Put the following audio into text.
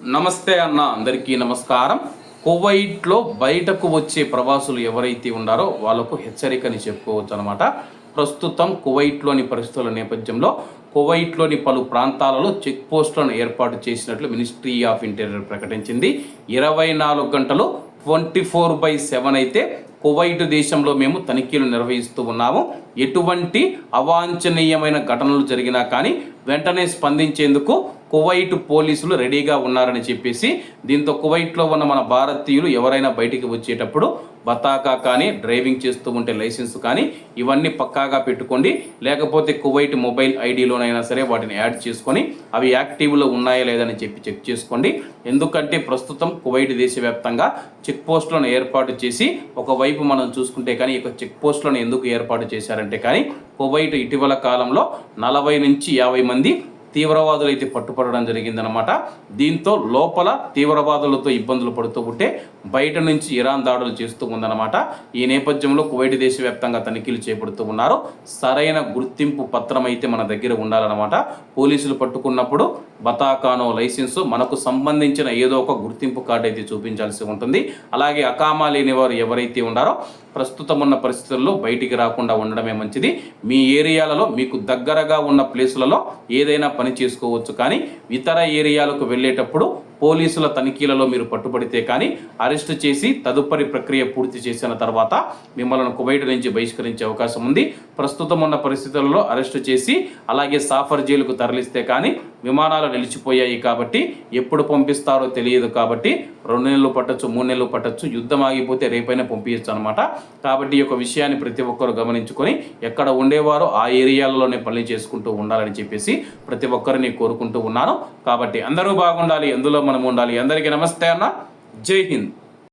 నమస్తే అన్న, అందరికీ నమస్కారం. కువైట్లో బయటకు వచ్చే ప్రవాసులు ఎవరైతే ఉన్నారో వాళ్ళకు హెచ్చరికని చెప్పుకోవచ్చు అనమాట. ప్రస్తుతం కువైట్లోని పరిస్థితుల నేపథ్యంలో కువైట్లోని పలు ప్రాంతాలలో చెక్ పోస్టులను ఏర్పాటు చేసినట్లు మినిస్ట్రీ ఆఫ్ ఇంటీరియర్ ప్రకటించింది. 24 గంటలు 24/7 అయితే కువైట్ దేశంలో మేము తనిఖీలు నిర్వహిస్తూ ఉన్నాము. ఎటువంటి అవాంఛనీయమైన ఘటనలు జరిగినా కానీ వెంటనే స్పందించేందుకు కువైట్ పోలీసులు రెడీగా ఉన్నారని చెప్పేసి, దీంతో కువైట్లో ఉన్న మన భారతీయులు ఎవరైనా బయటికి వచ్చేటప్పుడు బతాకా కానీ, డ్రైవింగ్ చేస్తూ ఉంటే లైసెన్స్ కానీ ఇవన్నీ పక్కాగా పెట్టుకోండి. లేకపోతే కువైట్ మొబైల్ ఐడిలోనైనా సరే వాటిని యాడ్ చేసుకొని అవి యాక్టివ్లో ఉన్నాయా లేదని చెప్పి చెక్ చేసుకోండి. ఎందుకంటే ప్రస్తుతం కువైట్ దేశవ్యాప్తంగా చెక్ పోస్టులను ఏర్పాటు చేసి, ఒకవైపు మనం చూసుకుంటే కానీ ఈ చెక్ పోస్టులను ఎందుకు ఏర్పాటు చేశారంటే కానీ కువైట్ ఇటీవల కాలంలో 40 నుంచి 50 మంది తీవ్రవాదులు అయితే పట్టుపడడం జరిగిందనమాట. దీంతో లోపల తీవ్రవాదులతో ఇబ్బందులు పడుతూ ఉంటే బయట నుంచి ఇరాన్ దాడులు చేస్తూ ఉందన్నమాట. ఈ నేపథ్యంలో కువైట్ దేశవ్యాప్తంగా తనిఖీలు చేపడుతూ ఉన్నారు. సరైన గుర్తింపు పత్రం అయితే మన దగ్గర ఉండాలన్నమాట. పోలీసులు పట్టుకున్నప్పుడు బతాకానో లైసెన్సు, మనకు సంబంధించిన ఏదో ఒక గుర్తింపు కార్డు అయితే చూపించాల్సి ఉంటుంది. అలాగే అకామా లేని వారు ఎవరైతే ఉన్నారో ప్రస్తుతం ఉన్న పరిస్థితుల్లో బయటికి రాకుండా ఉండడమే మంచిది. మీ ఏరియాలలో మీకు దగ్గరగా ఉన్న ప్లేసులలో ఏదైనా పని చేసుకోవచ్చు, కానీ ఇతర ఏరియాలకు వెళ్ళేటప్పుడు పోలీసుల తనిఖీలలో మీరు పట్టుబడితే కానీ అరెస్టు చేసి తదుపరి ప్రక్రియ పూర్తి చేసిన తర్వాత మిమ్మల్ని కువైట్ నుంచి బహిష్కరించే అవకాశం ఉంది. ప్రస్తుతం ఉన్న పరిస్థితులలో అరెస్టు చేసి అలాగే సాఫర్ జైలుకు తరలిస్తే కానీ విమానాలు నిలిచిపోయాయి కాబట్టి ఎప్పుడు పంపిస్తారో తెలియదు. కాబట్టి 2 నెలలు పట్టచ్చు, 3 నెలలు పట్టచ్చు, యుద్ధం ఆగిపోతే రేపైనా పంపించచ్చు అనమాట. కాబట్టి ఈ యొక్క విషయాన్ని ప్రతి ఒక్కరు గమనించుకొని ఎక్కడ ఉండేవారో ఆ ఏరియాలలోనే పని చేసుకుంటూ ఉండాలని చెప్పేసి ప్రతి ఒక్కరిని కోరుకుంటూ ఉన్నాను. కాబట్టి అందరూ బాగుండాలి, అందులో మనం ఉండాలి. అందరికీ నమస్తే అన్న, జై హింద్.